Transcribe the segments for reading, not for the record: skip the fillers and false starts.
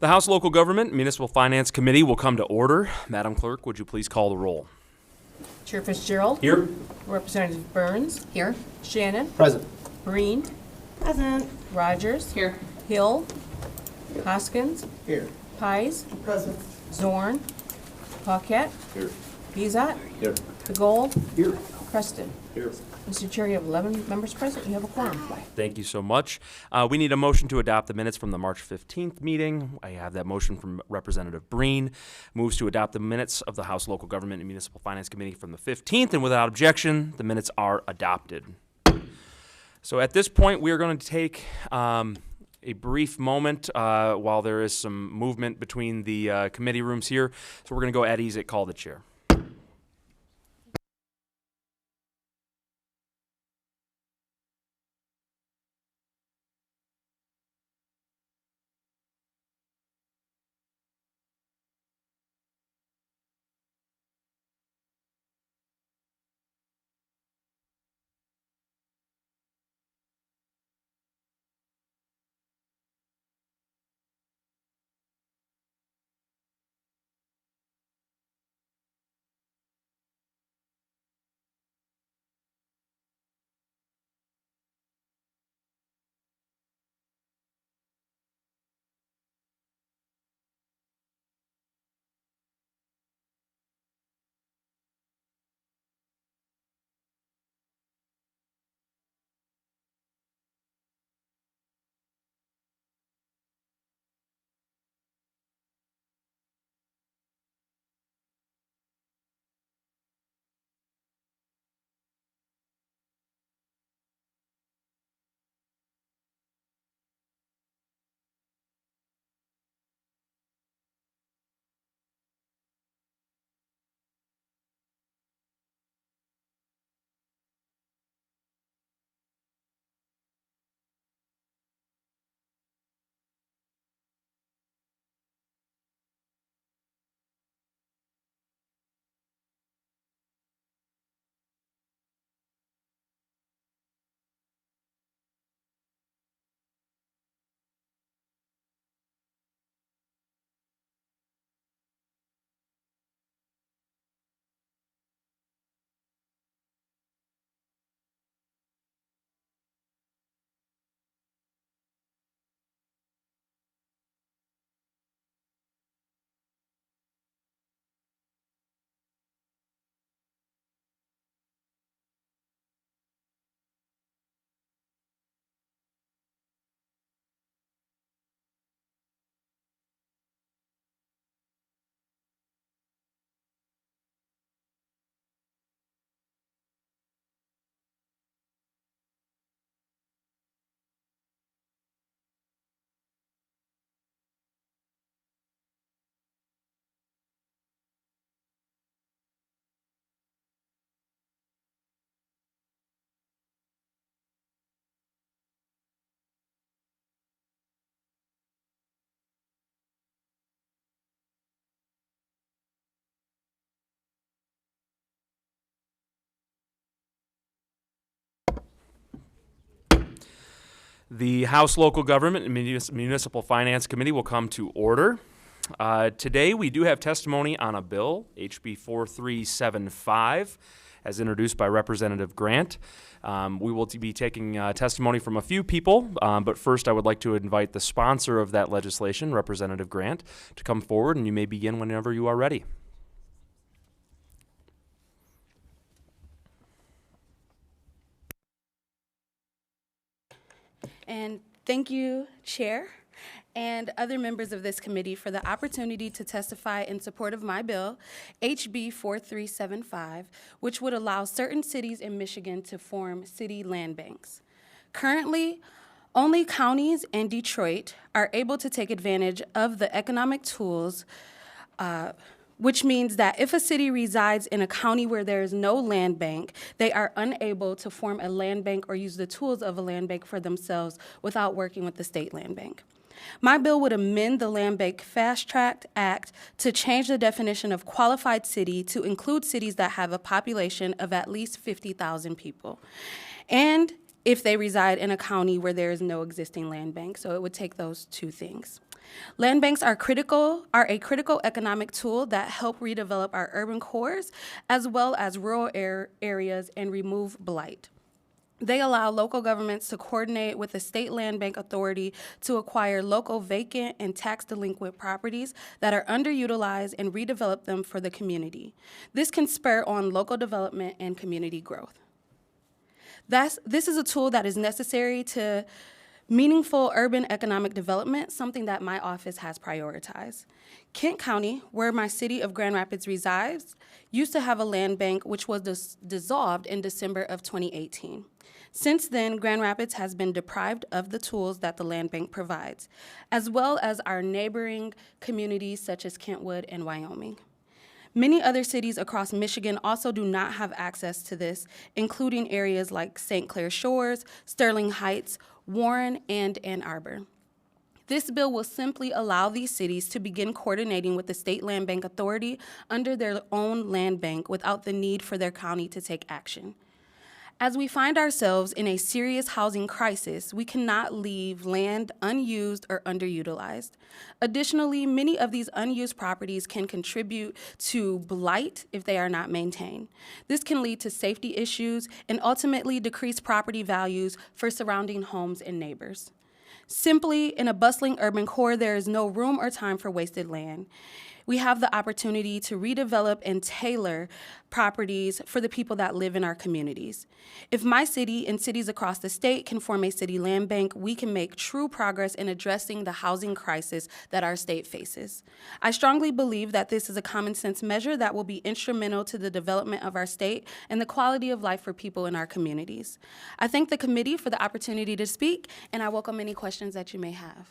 The House Local Government Municipal Finance Committee will come to order. Madam Clerk, would you please call the roll? Chair Fitzgerald. Here. Representative Burns. Here. Shannon. Present. Breen. Present. Rogers. Here. Hill. Hoskins. Here. Pies. Present. Zorn. Paquette. Here. Bizat. Here. DeGold. Here. Preston. Here. Mr. Chair, you have 11 members present. You have a quorum. Thank you so much. We need a motion to adopt the minutes from the March 15th meeting. I have that motion from Representative Breen. Moves to adopt the minutes of the House Local Government and Municipal Finance Committee from the 15th, and without objection, the minutes are adopted. So at this point, we are going to take a brief moment while there is some movement between the committee rooms here. So we're going to go at ease at call the chair. The House Local Government and Municipal Finance Committee will come to order. Today we do have testimony on a bill, HB 4375, as introduced by Representative Grant. We will be taking testimony from a few people, but first I would like to invite the sponsor of that legislation, Representative Grant, to come forward, and you may begin whenever you are ready. And thank you, Chair, and other members of this committee for the opportunity to testify in support of my bill, HB 4375, which would allow certain cities in Michigan to form city land banks. Currently, only counties and Detroit are able to take advantage of the economic tools, which means that if a city resides in a county where there is no land bank, they are unable to form a land bank or use the tools of a land bank for themselves without working with the state land bank. My bill would amend the Land Bank Fast Track Act to change the definition of qualified city to include cities that have a population of at least 50,000 people. And if they reside in a county where there is no existing land bank. So it would take those two things. Land banks are a critical economic tool that help redevelop our urban cores as well as rural areas and remove blight. They allow local governments to coordinate with the state land bank authority to acquire local vacant and tax delinquent properties that are underutilized and redevelop them for the community. This can spur on local development and community growth. This is a tool that is necessary to meaningful urban economic development, something that my office has prioritized. Kent County, where my city of Grand Rapids resides, used to have a land bank which was dissolved in December of 2018. Since then, Grand Rapids has been deprived of the tools that the land bank provides, as well as our neighboring communities such as Kentwood and Wyoming. Many other cities across Michigan also do not have access to this, including areas like St. Clair Shores, Sterling Heights, Warren, and Ann Arbor. This bill will simply allow these cities to begin coordinating with the State Land Bank Authority under their own land bank without the need for their county to take action. As we find ourselves in a serious housing crisis, we cannot leave land unused or underutilized. Additionally, many of these unused properties can contribute to blight if they are not maintained. This can lead to safety issues and ultimately decrease property values for surrounding homes and neighbors. Simply, in a bustling urban core, there is no room or time for wasted land. We have the opportunity to redevelop and tailor properties for the people that live in our communities. If my city and cities across the state can form a city land bank, we can make true progress in addressing the housing crisis that our state faces. I strongly believe that this is a common sense measure that will be instrumental to the development of our state and the quality of life for people in our communities. I thank the committee for the opportunity to speak, and I welcome any questions that you may have.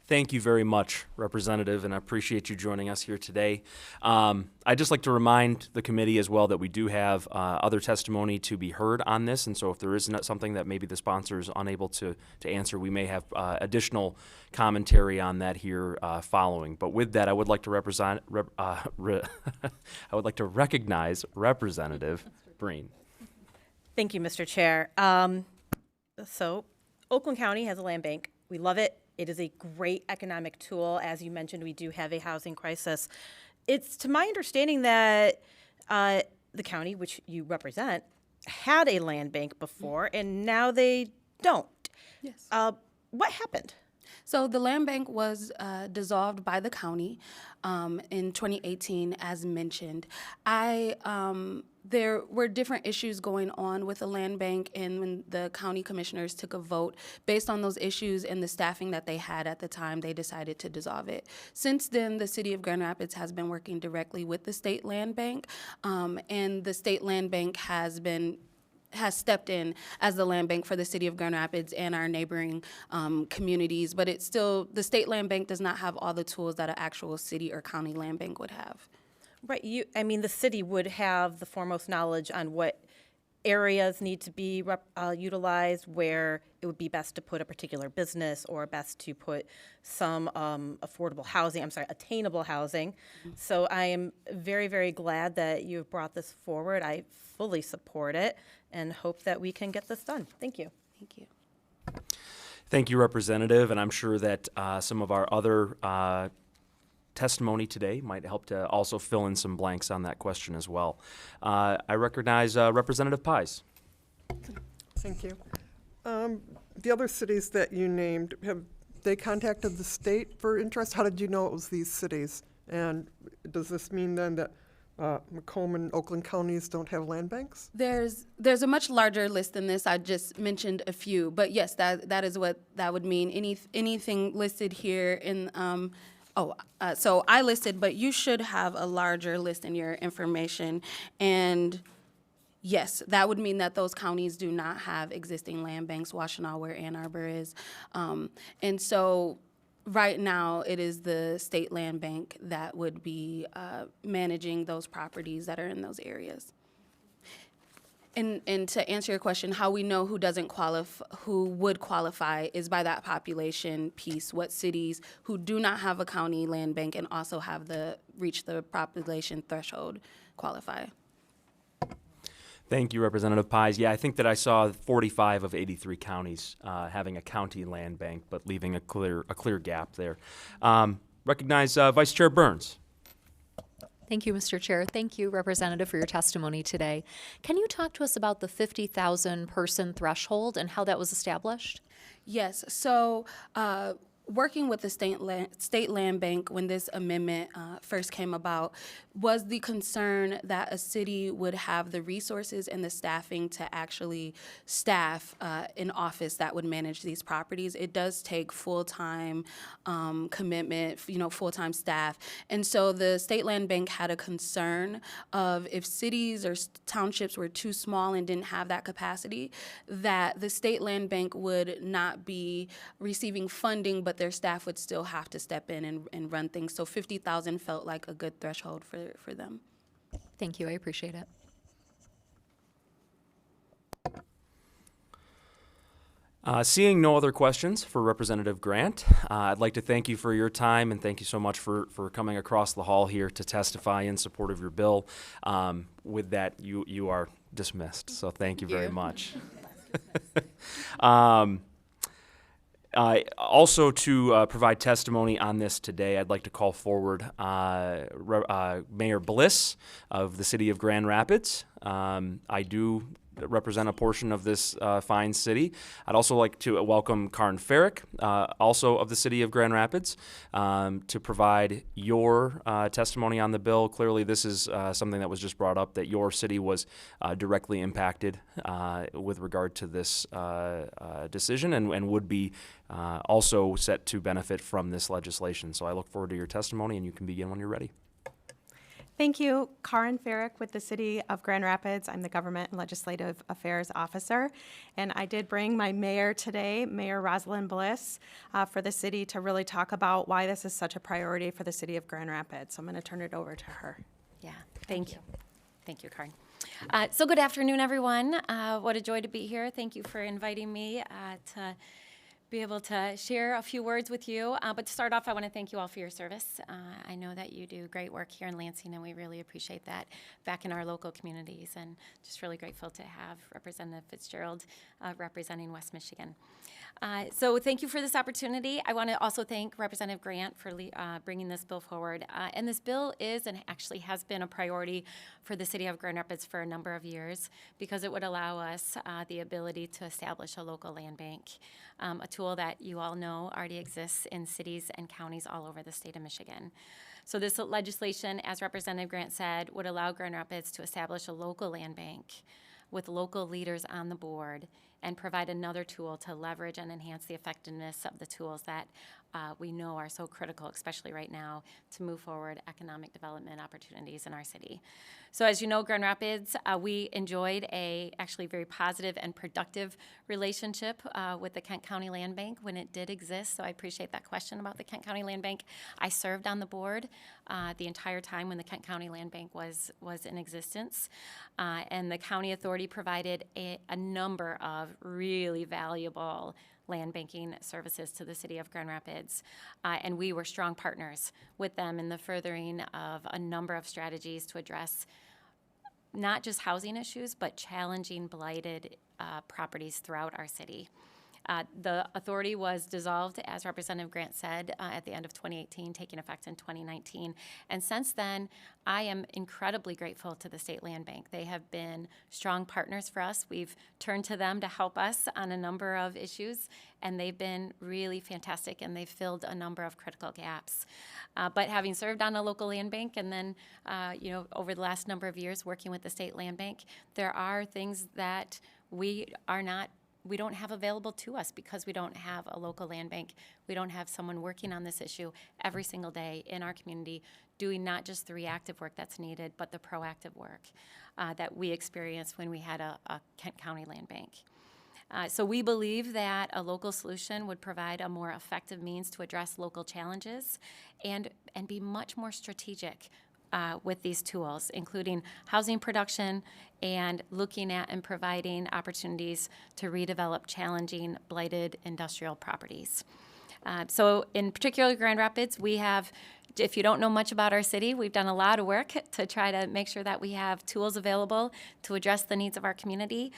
Thank you very much, Representative, and I appreciate you joining us here today. I'd just like to remind the committee as well that we do have other testimony to be heard on this, and so if there is not something that maybe the sponsor is unable to answer, we may have additional commentary on that here following. But with that, I would like to I would like to recognize Representative Breen. Thank you, Mr. Chair. So Oakland County has a land bank. We love it. It is a great economic tool. As you mentioned, we do have a housing crisis. It's to my understanding that the county, which you represent, had a land bank before, and now they don't. Yes. What happened? So the land bank was dissolved by the county in 2018, as mentioned. There were different issues going on with the land bank, and when the county commissioners took a vote based on those issues and the staffing that they had at the time, they decided to dissolve it. Since then, the city of Grand Rapids has been working directly with the state land bank, and the state land bank has stepped in as the land bank for the city of Grand Rapids and our neighboring communities, but it's still, the state land bank does not have all the tools that an actual city or county land bank would have. Right. The city would have the foremost knowledge on what areas need to be utilized, where it would be best to put a particular business or best to put some attainable housing. Mm-hmm. So I am very, very glad that you've brought this forward. I fully support it and hope that we can get this done. Thank you. Thank you. Thank you, Representative, and I'm sure that some of our other testimony today might help to also fill in some blanks on that question as well. I recognize Representative Pies. Thank you. The other cities that you named, have they contacted the state for interest? How did you know it was these cities? And does this mean then that Macomb and Oakland counties don't have land banks? There's a much larger list than this. I just mentioned a few, but yes, that is what that would mean. Anything listed here in so I listed, but you should have a larger list in your information. And yes, that would mean that those counties do not have existing land banks, Washtenaw, where Ann Arbor is. And so right now it is the state land bank that would be managing those properties that are in those areas. And to answer your question, how we know who would qualify is by that population piece. What cities who do not have a county land bank and also have reach the population threshold qualify. Thank you, Representative Pies. Yeah, I think that I saw 45 of 83 counties having a county land bank, but leaving a clear gap there. Recognize Vice Chair Burns. Thank you, Mr. Chair. Thank you, Representative, for your testimony today. Can you talk to us about the 50,000 person threshold and how that was established? Yes, so working with the state land bank when this amendment first came about was the concern that a city would have the resources and the staffing to actually staff an office that would manage these properties. It does take full-time commitment, full-time staff. And so the state land bank had a concern of if cities or townships were too small and didn't have that capacity, that the state land bank would not be receiving funding, but their staff would still have to step in and run things. So 50,000 felt like a good threshold for them. Thank you. I appreciate it. Seeing no other questions for Representative Grant, I'd like to thank you for your time and thank you so much for coming across the hall here to testify in support of your bill. With that, you are dismissed. So thank you very much. Also, to provide testimony on this today, I'd like to call forward Mayor Bliss of the city of Grand Rapids. I do represent a portion of this fine city. I'd also like to welcome Karin Farrick, also of the city of Grand Rapids, to provide your testimony on the bill. Clearly, this is something that was just brought up, that your city was directly impacted with regard to this decision and would be also set to benefit from this legislation. So I look forward to your testimony, and you can begin when you're ready. Thank you. Karin Farrick with the City of Grand Rapids. I'm the Government and Legislative Affairs Officer. And I did bring my mayor today, Mayor Rosalind Bliss, for the city to really talk about why this is such a priority for the City of Grand Rapids. So I'm going to turn it over to her. Yeah, thank you. Thank you, Karin. So good afternoon, everyone. What a joy to be here. Thank you for inviting me to be able to share a few words with you. But to start off, I want to thank you all for your service. I know that you do great work here in Lansing, and we really appreciate that back in our local communities, and just really grateful to have Representative Fitzgerald representing West Michigan. So thank you for this opportunity. I want to also thank Representative Grant for bringing this bill forward. And this bill is and actually has been a priority for the City of Grand Rapids for a number of years because it would allow us the ability to establish a local land bank, a tool that you all know already exists in cities and counties all over the state of Michigan. So this legislation, as Representative Grant said, would allow Grand Rapids to establish a local land bank with local leaders on the board and provide another tool to leverage and enhance the effectiveness of the tools that we know are so critical, especially right now, to move forward economic development opportunities in our city. So as you know, Grand Rapids, we enjoyed a actually very positive and productive relationship with the Kent County Land Bank when it did exist. So I appreciate that question about the Kent County Land Bank. I served on the board the entire time when the Kent County Land Bank was in existence. And the county authority provided a number of really valuable land banking services to the City of Grand Rapids. And we were strong partners with them in the furthering of a number of strategies to address not just housing issues, but challenging blighted properties throughout our city. The authority was dissolved, as Representative Grant said, at the end of 2018, taking effect in 2019. And since then, I am incredibly grateful to the State Land Bank. They have been strong partners for us. We've turned to them to help us on a number of issues, and they've been really fantastic, and they've filled a number of critical gaps. But having served on a local land bank and then, over the last number of years working with the State Land Bank, there are things that we don't have available to us because we don't have a local land bank. We don't have someone working on this issue every single day in our community, doing not just the reactive work that's needed, but the proactive work that we experienced when we had a Kent County Land Bank. So we believe that a local solution would provide a more effective means to address local challenges and be much more strategic with these tools, including housing production and looking at and providing opportunities to redevelop challenging blighted industrial properties. So in particular, Grand Rapids, we have, if you don't know much about our city, we've done a lot of work to try to make sure that we have tools available to address the needs of our community.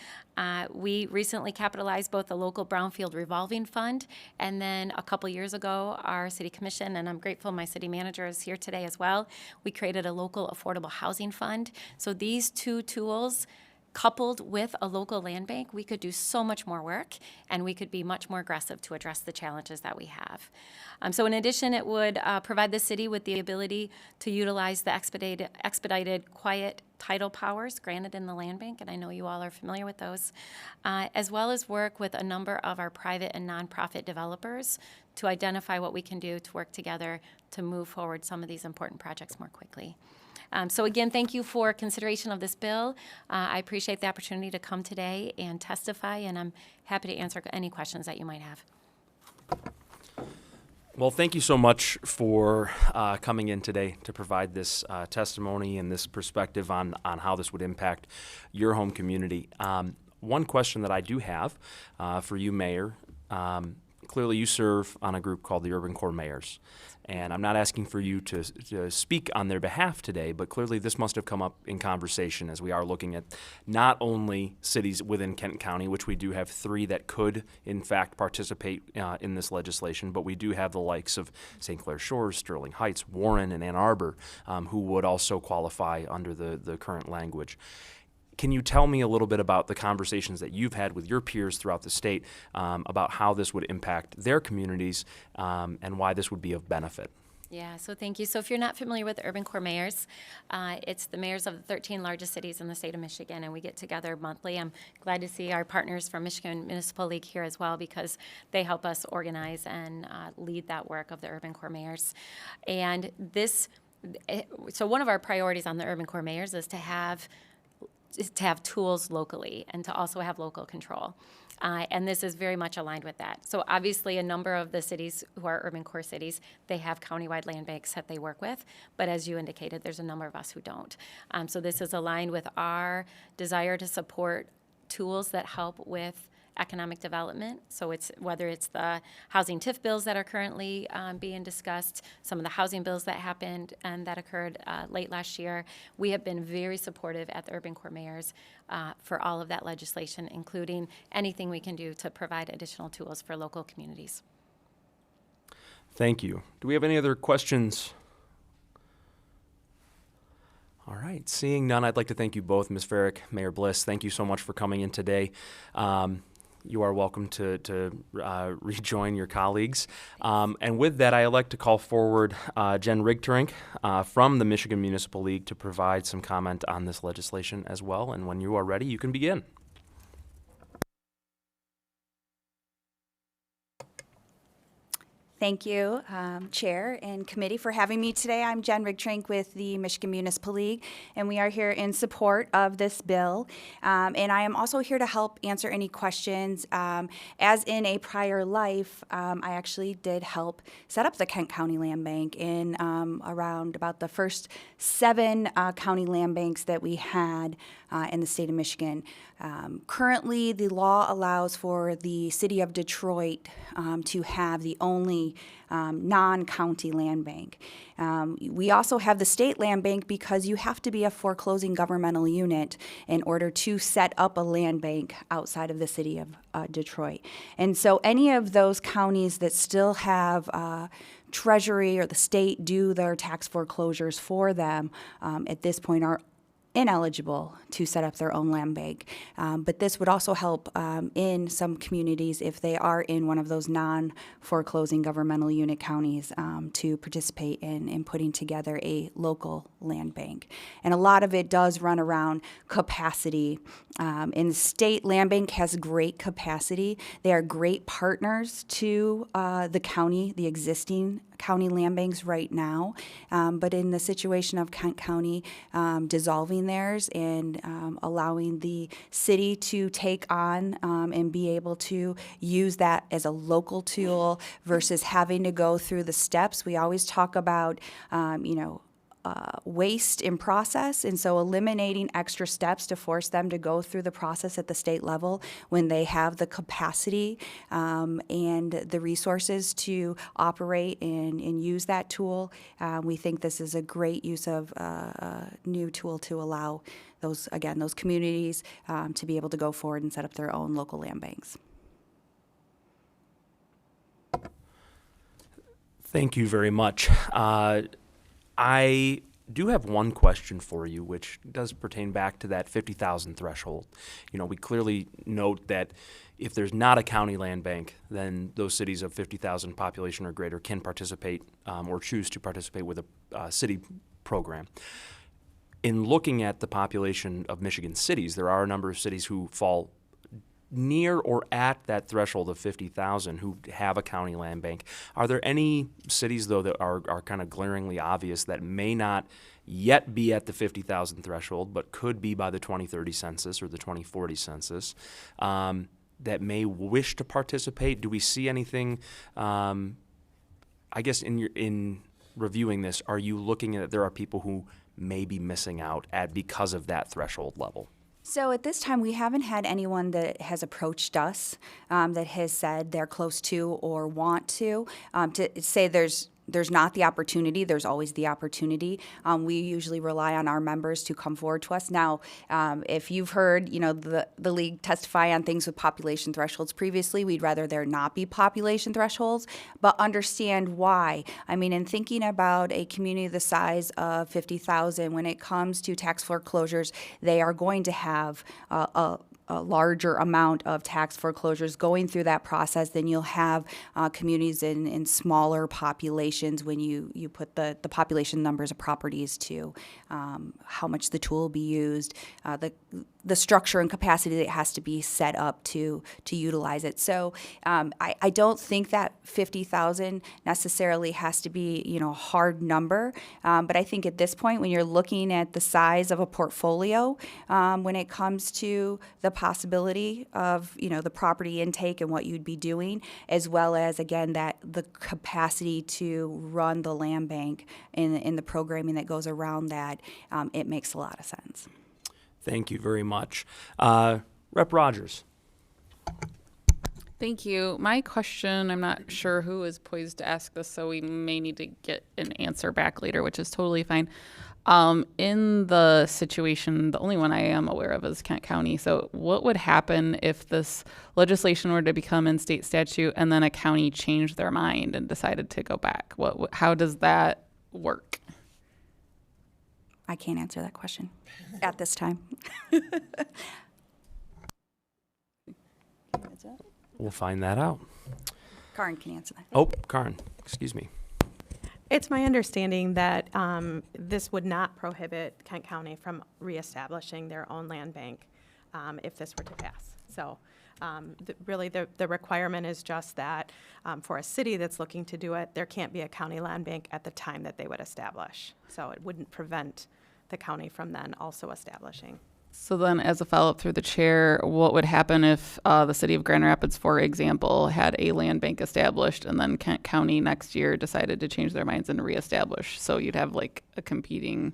We recently capitalized both the local Brownfield Revolving Fund, and then a couple years ago, our city commission, and I'm grateful my city manager is here today as well, we created a local affordable housing fund. So these two tools, coupled with a local land bank, we could do so much more work, and we could be much more aggressive to address the challenges that we have. So in addition, it would provide the city with the ability to utilize the expedited quiet title powers granted in the land bank, and I know you all are familiar with those, as well as work with a number of our private and nonprofit developers to identify what we can do to work together to move forward some of these important projects more quickly. So again, thank you for consideration of this bill. I appreciate the opportunity to come today and testify, and I'm happy to answer any questions that you might have. Well, thank you so much for coming in today to provide this testimony and this perspective on how this would impact your home community. One question that I do have for you, Mayor, clearly you serve on a group called the Urban Core Mayors. And I'm not asking for you to speak on their behalf today, but clearly this must have come up in conversation as we are looking at not only cities within Kent County, which we do have 3 that could, in fact, participate in this legislation, but we do have the likes of St. Clair Shores, Sterling Heights, Warren, and Ann Arbor, who would also qualify under the current language. Can you tell me a little bit about the conversations that you've had with your peers throughout the state about how this would impact their communities and why this would be of benefit? Yeah, so thank you. So if you're not familiar with Urban Core Mayors, it's the mayors of the 13 largest cities in the state of Michigan, and we get together monthly. I'm glad to see our partners from Michigan Municipal League here as well, because they help us organize and lead that work of the Urban Core Mayors. And so one of our priorities on the Urban Core Mayors is to have tools locally and to also have local control. And this is very much aligned with that. So obviously a number of the cities who are urban core cities, they have countywide land banks that they work with. But as you indicated, there's a number of us who don't. So this is aligned with our desire to support tools that help with economic development. So it's whether it's the housing TIF bills that are currently being discussed, some of the housing bills that happened and that occurred late last year. We have been very supportive at the Urban Core Mayors for all of that legislation, including anything we can do to provide additional tools for local communities. Thank you. Do we have any other questions? All right, seeing none, I'd like to thank you both, Ms. Farrick, Mayor Bliss. Thank you so much for coming in today. You are welcome to rejoin your colleagues. And with that, I'd like to call forward Jen Rigterink from the Michigan Municipal League to provide some comment on this legislation as well. And when you are ready, you can begin. Thank you, Chair and Committee, for having me today. I'm Jen Rigterink with the Michigan Municipal League, and we are here in support of this bill. And I am also here to help answer any questions. As in a prior life, I actually did help set up the Kent County Land Bank in around about the first 7 county land banks that we had in the state of Michigan. Currently, the law allows for the city of Detroit to have the only non-county land bank. We also have the state land bank because you have to be a foreclosing governmental unit in order to set up a land bank outside of the city of Detroit. And so any of those counties that still have Treasury or the state do their tax foreclosures for them at this point are ineligible to set up their own land bank. But this would also help in some communities if they are in one of those non-foreclosing governmental unit counties to participate in putting together a local land bank. And a lot of it does run around capacity. And the state land bank has great capacity. They are great partners to the county, the existing county land banks right now. But in the situation of Kent County dissolving theirs and allowing the city to take on and be able to use that as a local tool versus having to go through the steps. We always talk about, waste in process, and so eliminating extra steps to force them to go through the process at the state level when they have the capacity and the resources to operate and use that tool. We think this is a great use of a new tool to allow those communities to be able to go forward and set up their own local land banks. Thank you very much. I do have one question for you, which does pertain back to that 50,000 threshold. You know, we clearly note that if there's not a county land bank, then those cities of 50,000 population or greater can participate or choose to participate with a city program. In looking at the population of Michigan cities, there are a number of cities who fall near or at that threshold of 50,000 who have a county land bank. Are there any cities, though, that are kind of glaringly obvious that may not yet be at the 50,000 threshold, but could be by the 2030 census or the 2040 census, that may wish to participate? Do we see anything, I guess in reviewing this, are you looking at there are people who may be missing out because of that threshold level? So at this time, we haven't had anyone that has approached us that has said they're close to or want to say there's not the opportunity. There's always the opportunity. We usually rely on our members to come forward to us. Now, if you've heard, the league testify on things with population thresholds previously, we'd rather there not be population thresholds, but understand why. I mean, in thinking about a community the size of 50,000, when it comes to tax foreclosures, they are going to have a larger amount of tax foreclosures going through that process than you'll have communities in smaller populations when you put the population numbers of properties to how much the tool will be used, the structure and capacity that has to be set up to utilize it. So I don't think that 50,000 necessarily has to be a hard number, but I think at this point when you're looking at the size of a portfolio, when it comes to the possibility of the property intake and what you'd be doing, as well as again that the capacity to run the land bank in the programming that goes around that, it makes a lot of sense. Thank you very much. Rep. Rogers. Thank you. My question, I'm not sure who is poised to ask this, so we may need to get an answer back later, which is totally fine. In the situation, the only one I am aware of is Kent County. So what would happen if this legislation were to become in state statute and then a county changed their mind and decided to go back? How does that work? I can't answer that question at this time. We'll find that out. Karin can answer that. Oh, Karin, excuse me. It's my understanding that this would not prohibit Kent County from reestablishing their own land bank if this were to pass. So really the requirement is just that for a city that's looking to do it, there can't be a county land bank at the time that they would establish. So it wouldn't prevent the county from then also establishing. So then as a follow-up through the chair, what would happen if the city of Grand Rapids, for example, had a land bank established and then Kent County next year decided to change their minds and reestablish? So you'd have like a competing...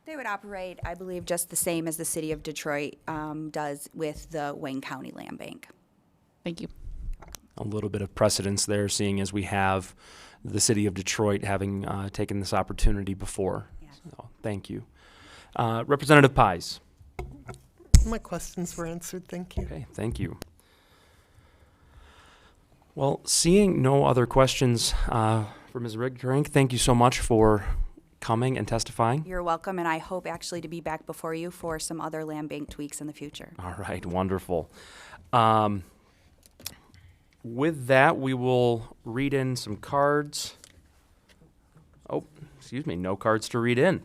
They would operate, I believe, just the same as the city of Detroit does with the Wayne County Land Bank. Thank you. A little bit of precedence there, seeing as we have the city of Detroit having taken this opportunity before. Yeah. So, thank you. Representative Pies. My questions were answered, thank you. Okay, thank you. Well, seeing no other questions for Ms. Rigdrank, thank you so much for coming and testifying. You're welcome, and I hope actually to be back before you for some other land bank tweaks in the future. All right, wonderful. With that, we will read in some cards. Oh, excuse me, no cards to read in.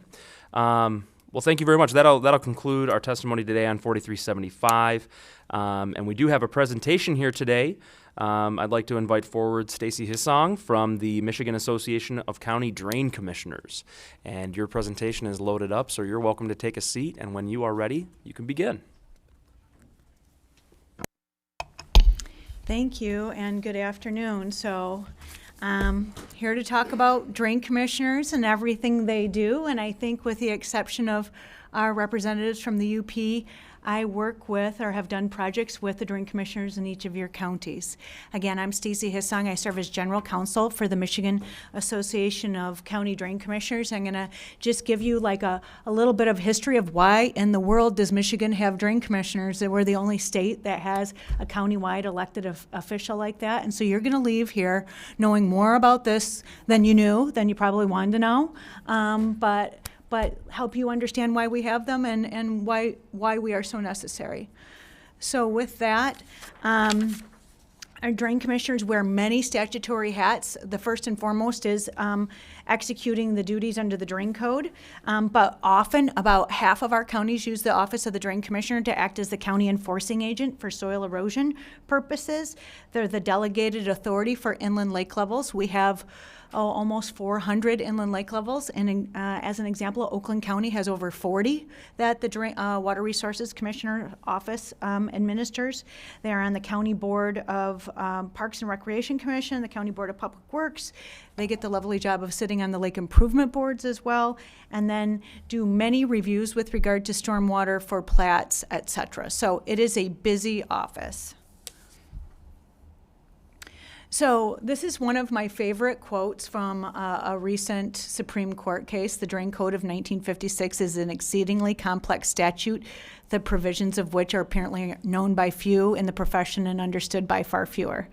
Well, thank you very much. That'll conclude our testimony today on 4375. And we do have a presentation here today. I'd like to invite forward Stacy Hissong from the Michigan Association of County Drain Commissioners. And your presentation is loaded up, so you're welcome to take a seat. And when you are ready, you can begin. Thank you, and good afternoon. So Here to talk about drain commissioners and everything they do, and I think with the exception of our representatives from the UP, I work with or have done projects with the drain commissioners in each of your counties. Again, I'm Stacy Hissong. I serve as general counsel for the Michigan Association of County Drain Commissioners. I'm gonna just give you like a little bit of history of why in the world does Michigan have drain commissioners. We're the only state that has a countywide elected official like that. And so you're gonna leave here knowing more about this than you probably wanted to know. But help you understand why we have them and why we are so necessary. So with that, our drain commissioners wear many statutory hats. The first and foremost is executing the duties under the drain code. But often, about half of our counties use the office of the drain commissioner to act as the county enforcing agent for soil erosion purposes. They're the delegated authority for inland lake levels. We have almost 400 inland lake levels, and as an example, Oakland County has over 40 that the Water Resources Commissioner Office administers. They are on the County Board of Parks and Recreation Commission, the County Board of Public Works. They get the lovely job of sitting on the lake improvement boards as well, and then do many reviews with regard to stormwater for plats, etc. So it is a busy office. So this is one of my favorite quotes from a recent Supreme Court case. The Drain Code of 1956 is an exceedingly complex statute, the provisions of which are apparently known by few in the profession and understood by far fewer.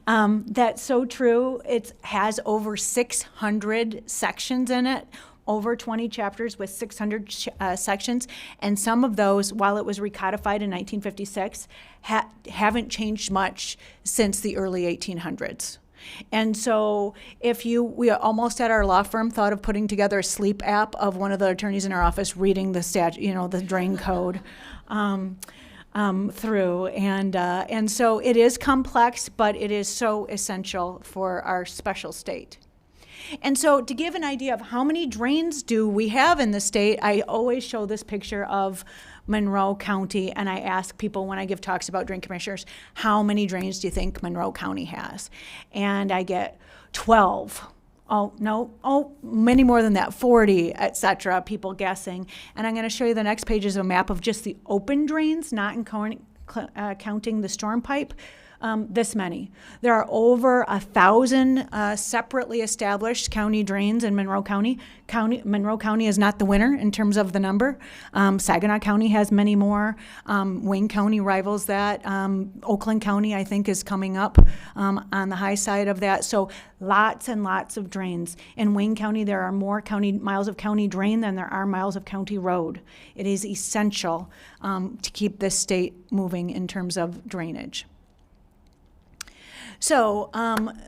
That's so true. It has over 600 sections in it, over 20 chapters with 600 sections, and some of those, while it was recodified in 1956, haven't changed much since the early 1800s. And so we almost at our law firm thought of putting together a sleep app of one of the attorneys in our office reading the the drain code through. And so it is complex, but it is so essential for our special state. And so to give an idea of how many drains do we have in the state, I always show this picture of Monroe County, and I ask people when I give talks about drain commissioners, how many drains do you think Monroe County has? And I get 12. Oh, no, many more than that, 40, et cetera, people guessing. And I'm going to show you the next page is a map of just the open drains, not counting the storm pipe. This many. There are over 1,000 separately established county drains in Monroe County. Monroe County is not the winner in terms of the number. Saginaw County has many more. Wayne County rivals that. Oakland County, I think, is coming up on the high side of that. So lots and lots of drains. In Wayne County, there are more miles of county drain than there are miles of county road. It is essential to keep this state moving in terms of drainage. So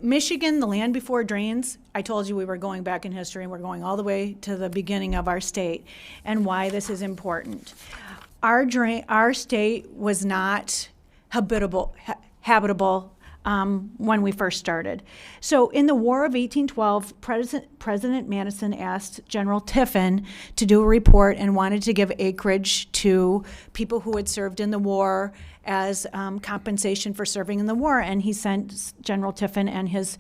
Michigan, the land before drains, I told you we were going back in history and we're going all the way to the beginning of our state and why this is important. Our state was not habitable when we first started. So in the War of 1812, President Madison asked General Tiffin to do a report and wanted to give acreage to people who had served in the war as compensation for serving in the war, and he sent General Tiffin and his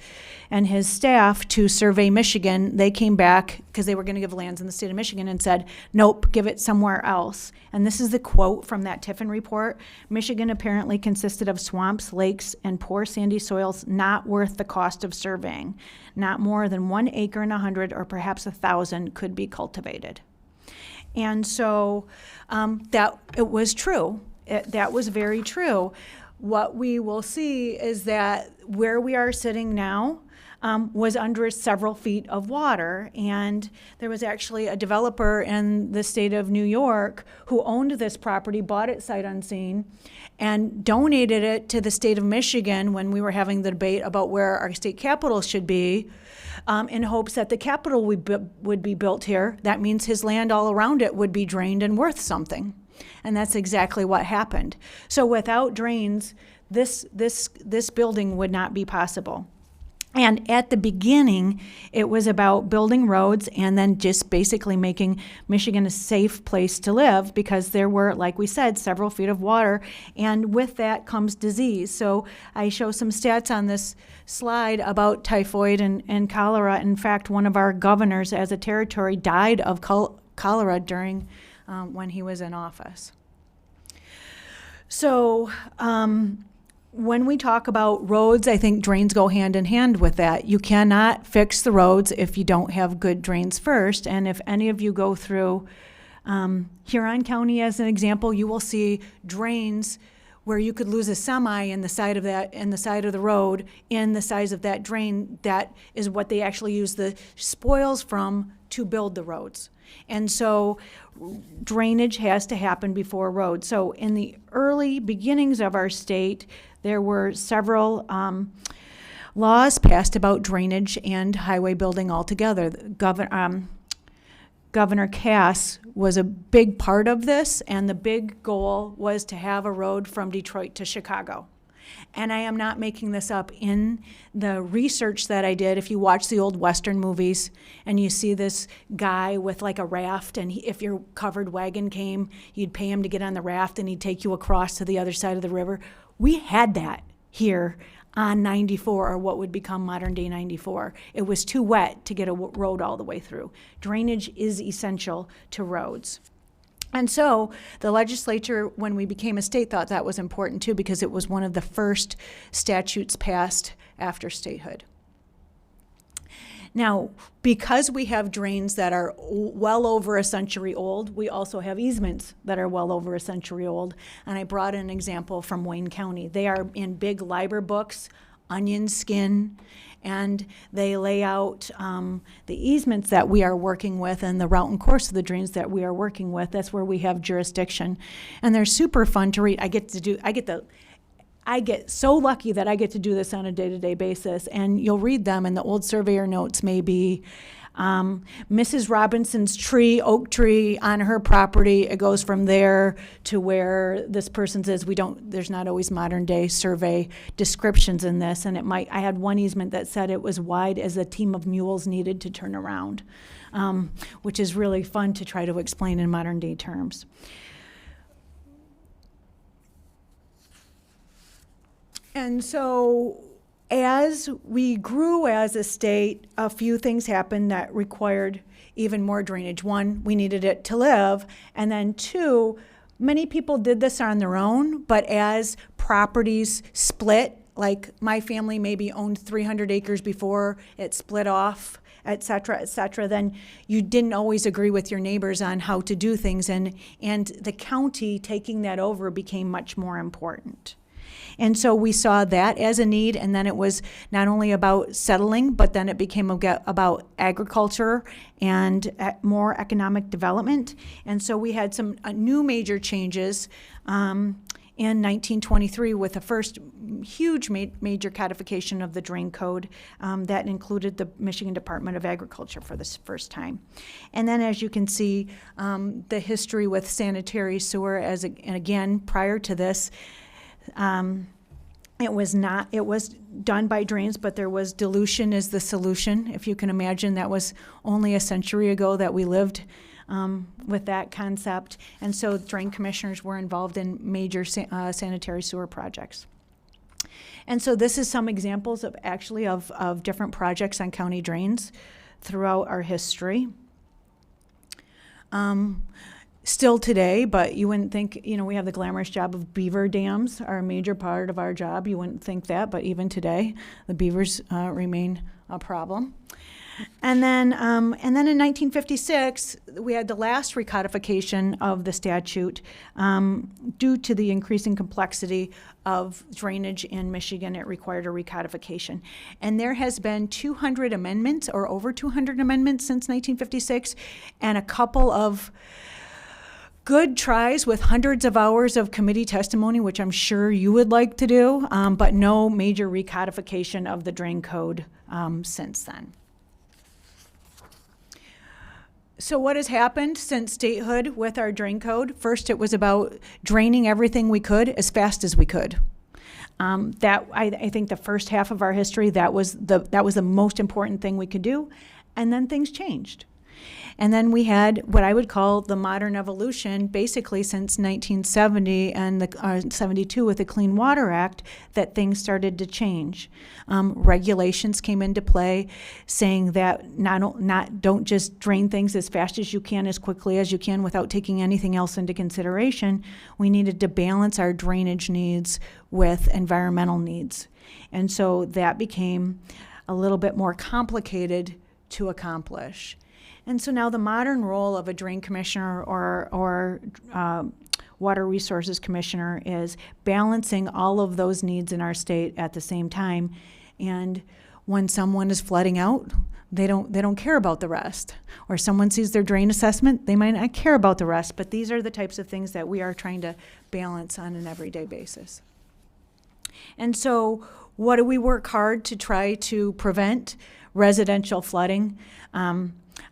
staff to survey Michigan. They came back because they were going to give lands in the state of Michigan and said, nope, give it somewhere else. And this is the quote from that Tiffin report. Michigan apparently consisted of swamps, lakes, and poor sandy soils not worth the cost of surveying. Not more than 1 acre in 100 or perhaps 1,000 could be cultivated. And so that it was true. That was very true. What we will see is that where we are sitting now was under several feet of water. And there was actually a developer in the state of New York who owned this property, bought it sight unseen, and donated it to the state of Michigan when we were having the debate about where our state capital should be, in hopes that the capital would be built here. That means his land all around it would be drained and worth something. And that's exactly what happened. So without drains, this building would not be possible. And at the beginning, it was about building roads and then just basically making Michigan a safe place to live because there were, like we said, several feet of water, and with that comes disease. So I show some stats on this slide about typhoid and cholera. In fact, one of our governors as a territory died of cholera during when he was in office. So, when we talk about roads, I think drains go hand in hand with that. You cannot fix the roads if you don't have good drains first. And if any of you go through Huron County as an example, you will see drains where you could lose a semi in the side of the road in the size of that drain. That is what they actually use the spoils from to build the roads. And so drainage has to happen before roads. So in the early beginnings of our state, there were several laws passed about drainage and highway building altogether. Governor Cass was a big part of this, and the big goal was to have a road from Detroit to Chicago. And I am not making this up. In the research that I did, if you watch the old Western movies and you see this guy with like a raft, and if your covered wagon came, you'd pay him to get on the raft and he'd take you across to the other side of the river. We had that here on 94, or what would become modern day 94. It was too wet to get a road all the way through. Drainage is essential to roads. And so the legislature, when we became a state, thought that was important too, because it was one of the first statutes passed after statehood. Now, because we have drains that are well over a century old, we also have easements that are well over a century old. And I brought an example from Wayne County. They are in big LIBOR books, onion skin, and they lay out the easements that we are working with and the route and course of the drains that we are working with. That's where we have jurisdiction. And they're super fun to read. I get so lucky that I get to do this on a day-to-day basis, and you'll read them, and the old surveyor notes may be Mrs. Robinson's oak tree on her property. It goes from there to where this person says there's not always modern day survey descriptions in this, and I had one easement that said it was wide as a team of mules needed to turn around, which is really fun to try to explain in modern day terms. And so as we grew as a state, a few things happened that required even more drainage. One, we needed it to live. And then two, many people did this on their own, but as properties split, like my family maybe owned 300 acres before it split off, et cetera, then you didn't always agree with your neighbors on how to do things. And the county taking that over became much more important. And so we saw that as a need, and then it was not only about settling, but then it became about agriculture and more economic development. And so we had some new major changes in 1923 with the first huge major codification of the drain code that included the Michigan Department of Agriculture for the first time. And then, as you can see, the history with sanitary sewer, and again, prior to this, it was done by drains, but there was dilution as the solution. If you can imagine, that was only a century ago that we lived with that concept. And so drain commissioners were involved in major sanitary sewer projects. And so this is some examples of different projects on county drains throughout our history. Still today, but you wouldn't think, we have the glamorous job of beaver dams are a major part of our job. You wouldn't think that, but even today, the beavers remain a problem. And then in 1956, we had the last recodification of the statute due to the increasing complexity of drainage in Michigan. It required a recodification. And there has been 200 amendments or over 200 amendments since 1956, and a couple of good tries with hundreds of hours of committee testimony, which I'm sure you would like to do, but no major recodification of the drain code since then. So what has happened since statehood with our drain code? First, it was about draining everything we could as fast as we could. That I think the first half of our history, that was the most important thing we could do, and then things changed. And then we had what I would call the modern evolution, basically since 1970 and 72 with the Clean Water Act, that things started to change. Regulations came into play saying that don't just drain things as fast as you can, as quickly as you can, without taking anything else into consideration. We needed to balance our drainage needs with environmental needs. And so that became a little bit more complicated to accomplish. And so now the modern role of a drain commissioner or water resources commissioner is balancing all of those needs in our state at the same time. And when someone is flooding out, they don't care about the rest. Or someone sees their drain assessment, they might not care about the rest. But these are the types of things that we are trying to balance on an everyday basis. And so what do we work hard to try to prevent? Residential flooding.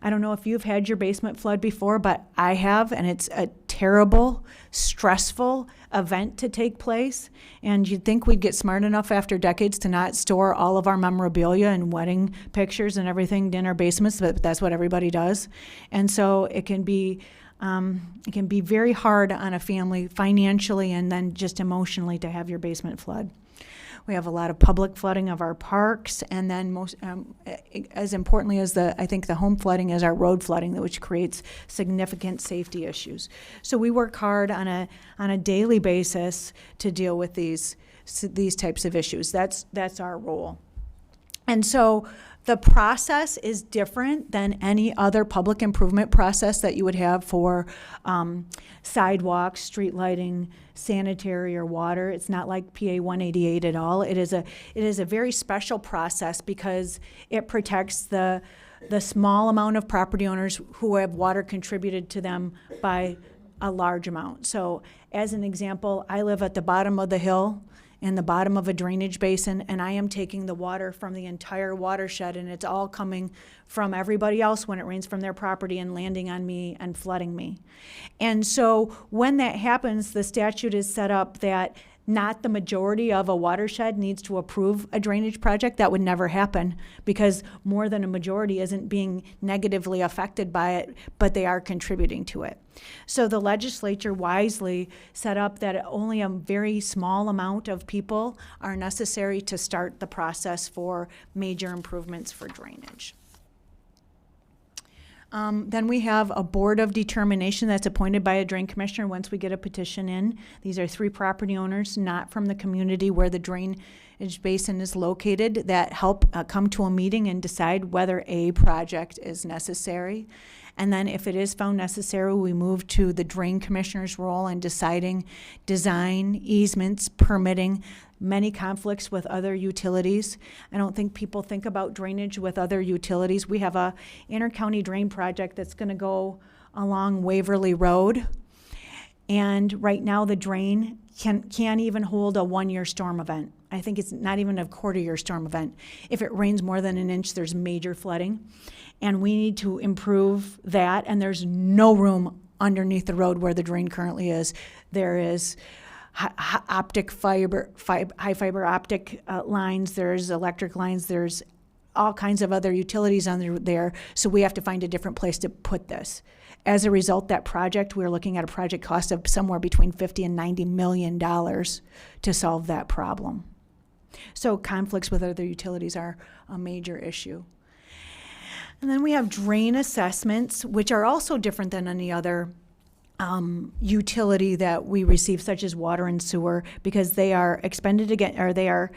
I don't know if you've had your basement flood before, but I have, and it's a terrible, stressful event to take place. And you'd think we'd get smart enough after decades to not store all of our memorabilia and wedding pictures and everything in our basements, but that's what everybody does. And so it can be very hard on a family financially and then just emotionally to have your basement flood. We have a lot of public flooding of our parks, and then most, as importantly as I think the home flooding is our road flooding, which creates significant safety issues. So we work hard on a daily basis to deal with these types of issues. That's our role. And so the process is different than any other public improvement process that you would have for sidewalks, street lighting, sanitary, or water. It's not like PA 188 at all. It is a very special process because it protects the small amount of property owners who have water contributed to them by a large amount. So as an example, I live at the bottom of the hill in the bottom of a drainage basin, and I am taking the water from the entire watershed, and it's all coming from everybody else when it rains from their property and landing on me and flooding me. And so when that happens, the statute is set up that not the majority of a watershed needs to approve a drainage project. That would never happen because more than a majority isn't being negatively affected by it, but they are contributing to it. So the legislature wisely set up that only a very small amount of people are necessary to start the process for major improvements for drainage. Then we have a board of determination that's appointed by a drain commissioner once we get a petition in. These are 3 property owners not from the community where the drainage basin is located that help come to a meeting and decide whether a project is necessary. And then if it is found necessary, we move to the drain commissioner's role in deciding design, easements, permitting, many conflicts with other utilities. I don't think people think about drainage with other utilities. We have a inter-county drain project that's going to go along Waverly Road. And right now the drain can't even hold a 1-year storm event. I think it's not even a quarter-year storm event. If it rains more than an inch, there's major flooding. And we need to improve that. And there's no room underneath the road where the drain currently is. There is high fiber optic lines, there's electric lines, there's all kinds of other utilities under there, so we have to find a different place to put this. As a result, that project, we're looking at a project cost of somewhere between $50 and $90 million to solve that problem. So conflicts with other utilities are a major issue. And then we have drain assessments, which are also different than any other utility that we receive, such as water and sewer, because they are expended again, or they are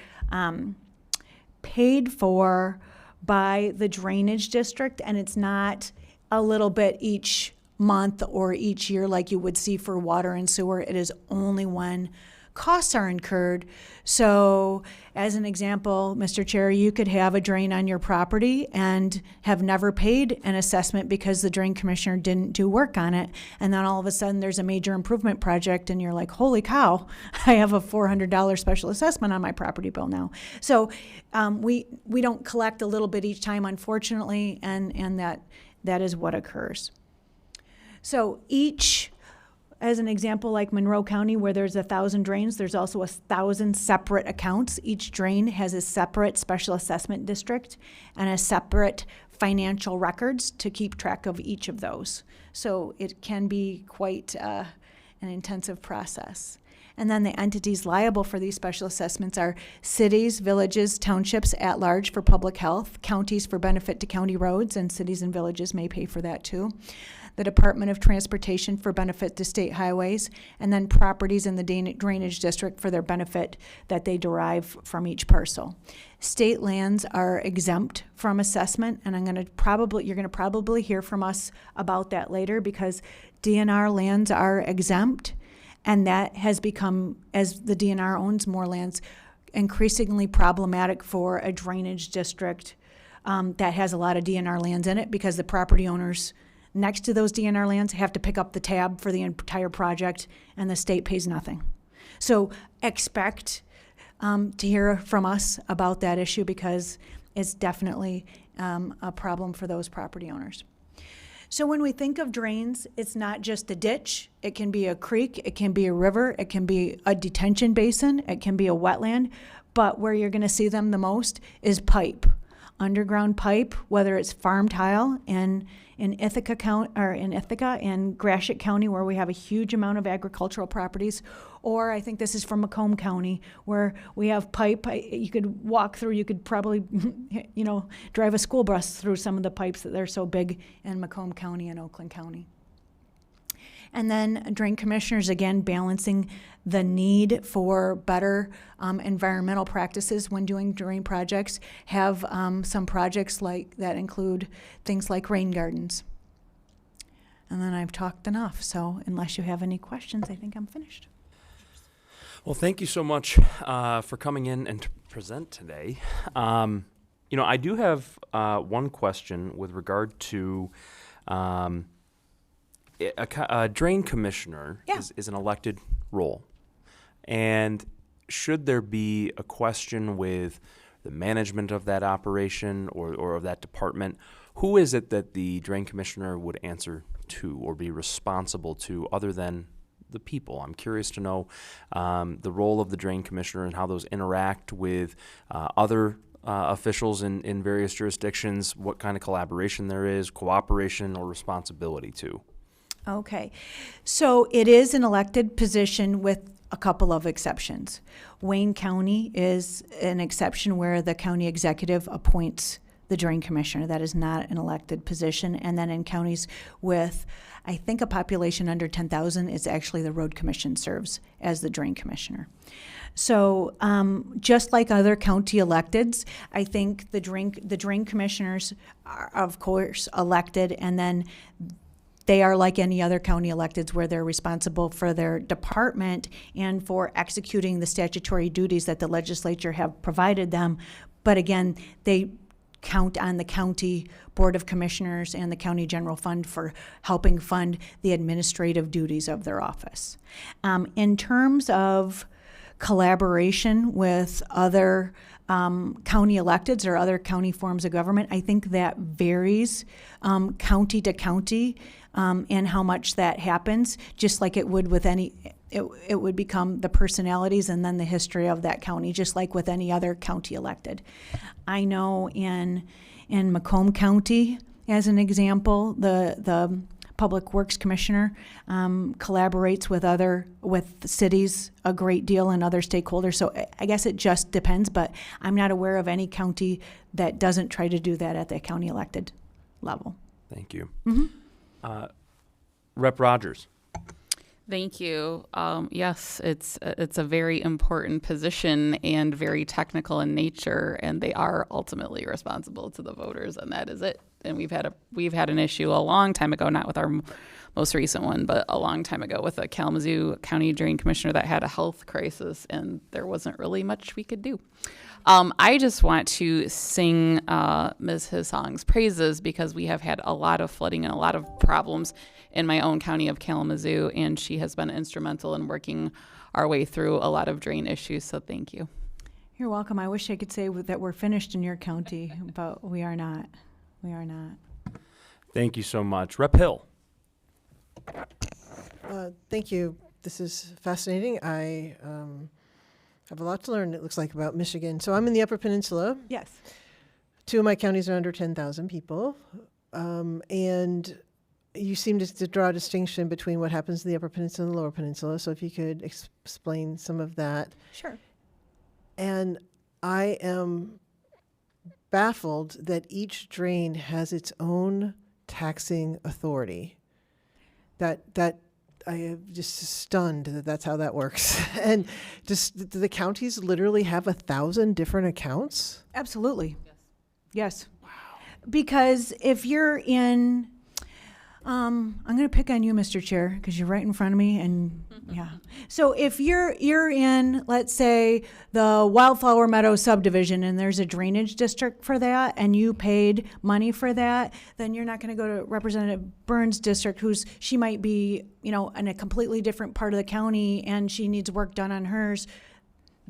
paid for by the drainage district, and it's not a little bit each month or each year like you would see for water and sewer. It is only when costs are incurred. So as an example, Mr. Chair, you could have a drain on your property and have never paid an assessment because the drain commissioner didn't do work on it. And then all of a sudden there's a major improvement project and you're like, holy cow, I have a $400 special assessment on my property bill now. So we don't collect a little bit each time, unfortunately, and that is what occurs. So each as an example, like Monroe County, where there's 1,000 drains, there's also 1,000 separate accounts. Each drain has a separate special assessment district and a separate financial records to keep track of each of those. So it can be quite an intensive process. And then the entities liable for these special assessments are cities, villages, townships at large for public health, counties for benefit to county roads, and cities and villages may pay for that too. The Department of Transportation for benefit to state highways, and then properties in the drainage district for their benefit that they derive from each parcel. State lands are exempt from assessment, and you're gonna probably hear from us about that later, because DNR lands are exempt, and that has become, as the DNR owns more lands, increasingly problematic for a drainage district that has a lot of DNR lands in it, because the property owners next to those DNR lands have to pick up the tab for the entire project, and the state pays nothing. So expect to hear from us about that issue, because it's definitely a problem for those property owners. So when we think of drains, it's not just a ditch. It can be a creek, it can be a river, it can be a detention basin, it can be a wetland, but where you're gonna see them the most is pipe. Underground pipe, whether it's farm tile in Ithaca County, or in Ithaca and Gratiot County, where we have a huge amount of agricultural properties, or I think this is from Macomb County, where we have pipe. You could walk through, you could probably, drive a school bus through some of the pipes that they're so big in Macomb County and Oakland County. And then drain commissioners, again, balancing the need for better environmental practices when doing drain projects, have some projects like that include things like rain gardens. And then I've talked enough, so unless you have any questions, I think I'm finished. Well, thank you so much for coming in and to present today. I do have one question with regard to a drain commissioner. Yeah. is an elected role. And should there be a question with the management of that operation or of that department, who is it that the drain commissioner would answer to or be responsible to other than the people? I'm curious to know the role of the drain commissioner and how those interact with other officials in various jurisdictions, what kind of collaboration there is, cooperation or responsibility too. Okay, so it is an elected position with a couple of exceptions. Wayne County is an exception where the county executive appoints the drain commissioner. That is not an elected position. And then in counties with, I think, a population under 10,000, it's actually the road commission serves as the drain commissioner. So just like other county electeds, I think the drain commissioners are, of course, elected, and then they are like any other county electeds, where they're responsible for their department and for executing the statutory duties that the legislature have provided them. But again, they count on the county board of commissioners and the county general fund for helping fund the administrative duties of their office. In terms of collaboration with other county electeds or other county forms of government, I think that varies county to county, and how much that happens, just like it would with any, it would become the personalities and then the history of that county, just like with any other county elected. I know in Macomb County, as an example, the Public Works Commissioner collaborates with cities a great deal and other stakeholders. So I guess it just depends, but I'm not aware of any county that doesn't try to do that at the county elected level. Thank you. Mm-hmm. Rep. Rogers. Thank you. Yes, it's a very important position and very technical in nature, and they are ultimately responsible to the voters, and that is it. And we've had an issue a long time ago, not with our most recent one, but a long time ago with a Kalamazoo County Drain Commissioner that had a health crisis, and there wasn't really much we could do. I just want to sing Ms. Hisong's praises, because we have had a lot of flooding and a lot of problems in my own county of Kalamazoo, and she has been instrumental in working our way through a lot of drain issues, so thank you. You're welcome. I wish I could say that we're finished in your county, but we are not. We are not. Thank you so much. Rep. Hill. Thank you. This is fascinating. I have a lot to learn, it looks like, about Michigan. So I'm in the Upper Peninsula. Yes. 2 of my counties are under 10,000 people. And you seem to draw a distinction between what happens in the Upper Peninsula and the Lower Peninsula. So if you could explain some of that. Sure. And I am baffled that each drain has its own taxing authority. That I am just stunned that that's how that works. And just do the counties literally have 1,000 different accounts? Absolutely. Yes. Wow. Because if you're in, I'm going to pick on you, Mr. Chair, because you're right in front of me, and yeah. So if you're in, let's say, the Wildflower Meadow subdivision, and there's a drainage district for that, and you paid money for that, then you're not going to go to Representative Burns' district, she might be, in a completely different part of the county, and she needs work done on hers.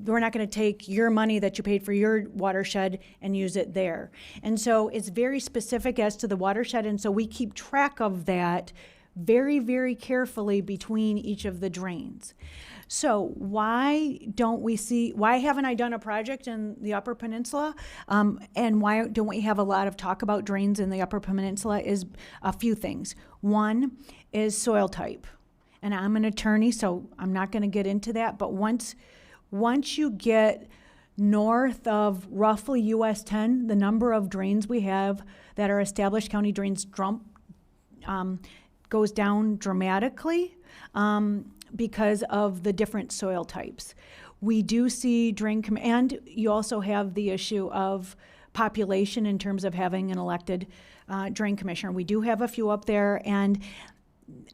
We're not going to take your money that you paid for your watershed and use it there. And so it's very specific as to the watershed, and so we keep track of that very, very carefully between each of the drains. So why haven't I done a project in the Upper Peninsula? And why don't we have a lot of talk about drains in the Upper Peninsula is a few things. One is soil type. And I'm an attorney, so I'm not going to get into that, but once you get north of roughly US 10, the number of drains we have that are established county drains goes down dramatically because of the different soil types. We do see and you also have the issue of population in terms of having an elected drain commissioner. We do have a few up there, and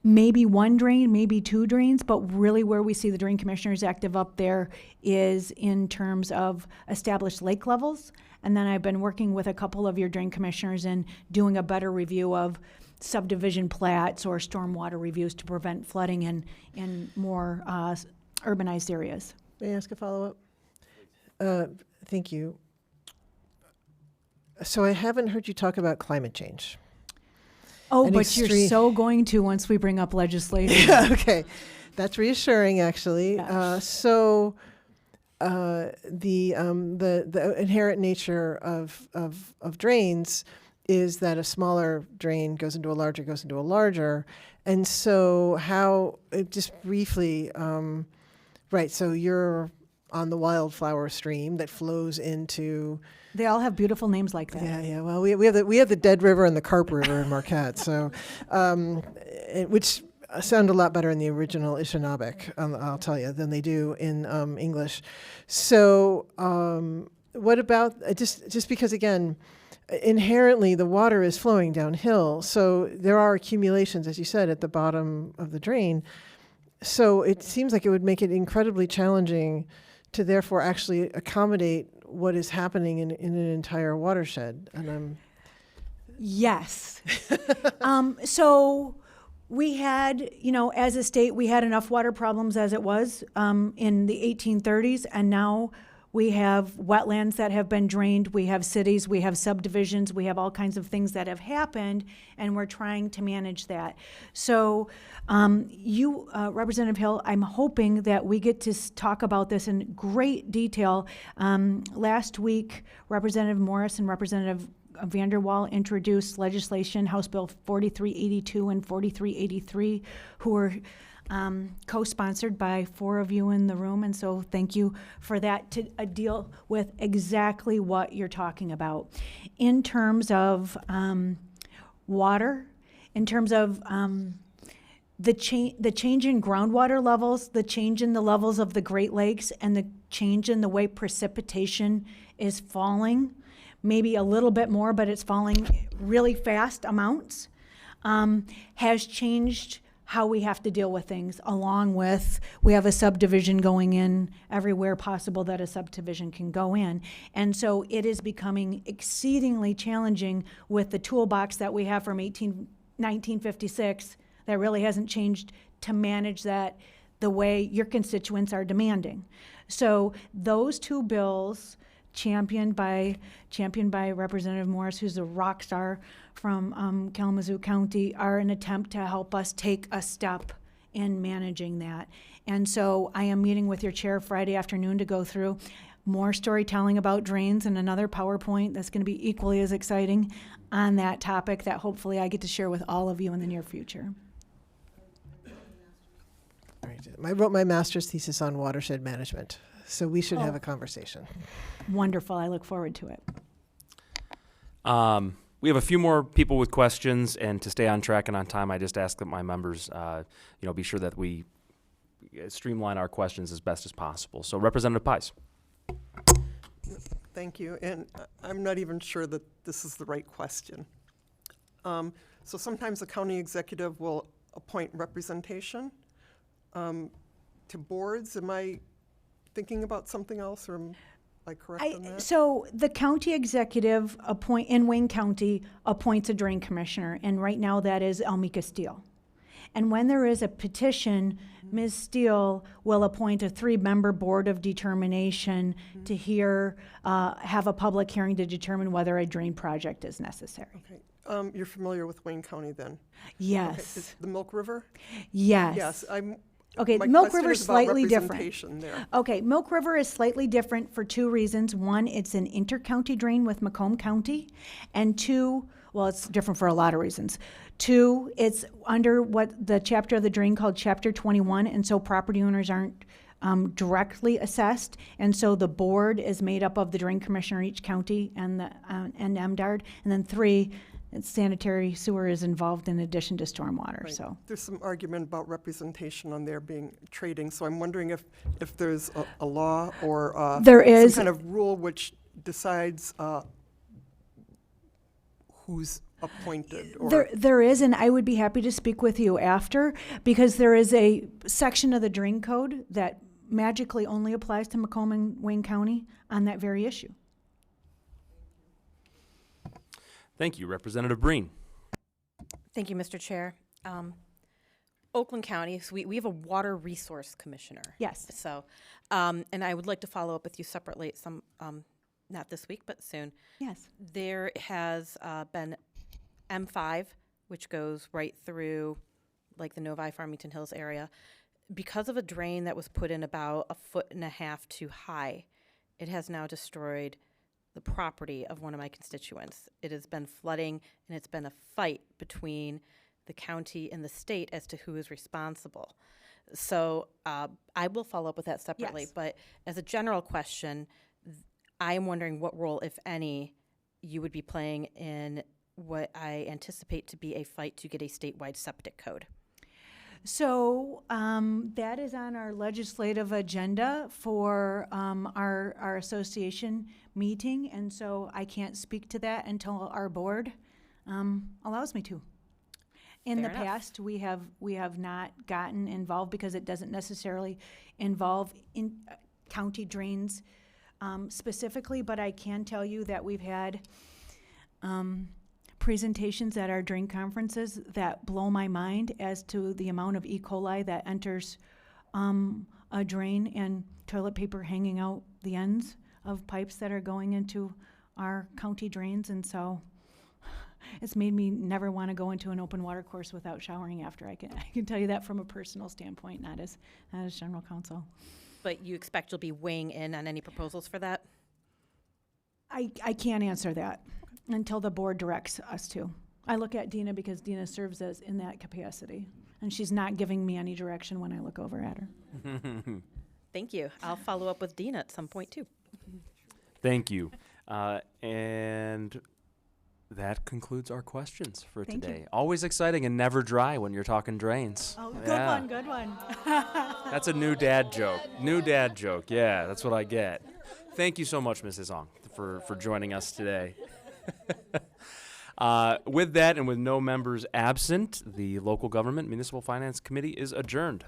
maybe one drain, maybe 2 drains, but really where we see the drain commissioners active up there is in terms of established lake levels. And then I've been working with a couple of your drain commissioners and doing a better review of subdivision plats or stormwater reviews to prevent flooding in more urbanized areas. May I ask a follow-up? Thank you. So I haven't heard you talk about climate change. Oh, but you're so going to once we bring up legislation. Yeah, okay. That's reassuring, actually. Yes. The inherent nature of drains is that a smaller drain goes into a larger. And so just briefly, right, so you're on the Wildflower Stream that flows into... They all have beautiful names like that. Yeah. Well, we have the Dead River and the Carp River in Marquette, so which sound a lot better in the original Ishinaabeg, I'll tell you, than they do in English. So what about just because, again, inherently the water is flowing downhill, so there are accumulations, as you said, at the bottom of the drain. So it seems like it would make it incredibly challenging to therefore actually accommodate what is happening in an entire watershed. And Yes. So we had, as a state, we had enough water problems as it was in the 1830s, and now we have wetlands that have been drained, we have cities, we have subdivisions, we have all kinds of things that have happened, and we're trying to manage that. So Representative Hill, I'm hoping that we get to talk about this in great detail. Last week, Representative Morris and Representative Vanderwall introduced legislation, House Bill 4382 and 4383, who were co-sponsored by 4 of you in the room, and so thank you for that, to deal with exactly what you're talking about. In terms of water, in terms of the change in groundwater levels, the change in the levels of the Great Lakes, and the change in the way precipitation is falling, maybe a little bit more, but it's falling really fast amounts, has changed how we have to deal with things, along with we have a subdivision going in everywhere possible that a subdivision can go in. And so it is becoming exceedingly challenging with the toolbox that we have from 1956 that really hasn't changed to manage that the way your constituents are demanding. So those 2 bills, championed by Representative Morris, who's a rock star from Kalamazoo County, are an attempt to help us take a step in managing that. And so I am meeting with your chair Friday afternoon to go through more storytelling about drains and another PowerPoint that's going to be equally as exciting on that topic that hopefully I get to share with all of you in the near future. Right. I wrote my master's thesis on watershed management, so we should have a conversation. Wonderful. I look forward to it. We have a few more people with questions, and to stay on track and on time, I just ask that my members, be sure that we streamline our questions as best as possible. So, Representative Pies. Thank you. And I'm not even sure that this is the right question. So sometimes the county executive will appoint representation to boards. Am I thinking about something else, or am I correct on that? So the county executive in Wayne County appoints a drain commissioner, and right now that is Almika Steele. And when there is a petition, Ms. Steele will appoint a 3-member board of determination to have a public hearing to determine whether a drain project is necessary. Okay. You're familiar with Wayne County then? Yes. Okay. Is the Milk River? Yes. Yes. Okay, My Milk question River is is about slightly different. representation there. Okay, Milk River is slightly different for 2 reasons. One, it's an inter-county drain with Macomb County. And 2, well, it's different for a lot of reasons. 2, it's under what the chapter of the drain called Chapter 21, and so property owners aren't directly assessed. And so the board is made up of the drain commissioner each county and MDARD. And then 3, sanitary sewer is involved in addition to stormwater. Right. So There's some argument about representation on there being trading, so I'm wondering if there's a law or there is some kind of rule which decides who's appointed. Or there is, and I would be happy to speak with you after, because there is a section of the drain code that magically only applies to Macomb and Wayne County on that very issue. Thank you, Representative Breen. Thank you, Mr. Chair. Oakland County, so we have a water resource commissioner. Yes. So, and I would like to follow up with you separately, not this week, but soon. Yes. There has been M5, which goes right through like the Novi Farmington Hills area. Because of a drain that was put in about 1.5 feet too high, it has now destroyed the property of one of my constituents. It has been flooding, and it's been a fight between the county and the state as to who is responsible. So I will follow up with that separately. Yes. But as a general question, I am wondering what role, if any, you would be playing in what I anticipate to be a fight to get a statewide septic code. So that is on our legislative agenda for our association meeting, and so I can't speak to that until our board allows me to. In Fair the enough. past, we have not gotten involved because it doesn't necessarily involve in county drains specifically, but I can tell you that we've had presentations at our drain conferences that blow my mind as to the amount of E. coli that enters a drain, and toilet paper hanging out the ends of pipes that are going into our county drains. And so it's made me never want to go into an open water course without showering after. I can tell you that from a personal standpoint, not as general counsel. But you expect you'll be weighing in on any proposals for that? I can't answer that until the board directs us to. I look at Dina because Dina serves as in that capacity, and she's not giving me any direction when I look over at her. Thank you. I'll follow up with Dina at some point, too. Thank you. And that concludes our questions for Thank you. today. Always exciting and never dry when you're talking drains. Oh, Yeah. good one. That's a new dad joke. New dad joke. Yeah, that's what I get. Thank you so much, Mrs. Ong, for joining us today. With that and with no members absent, the Local Government Municipal Finance Committee is adjourned.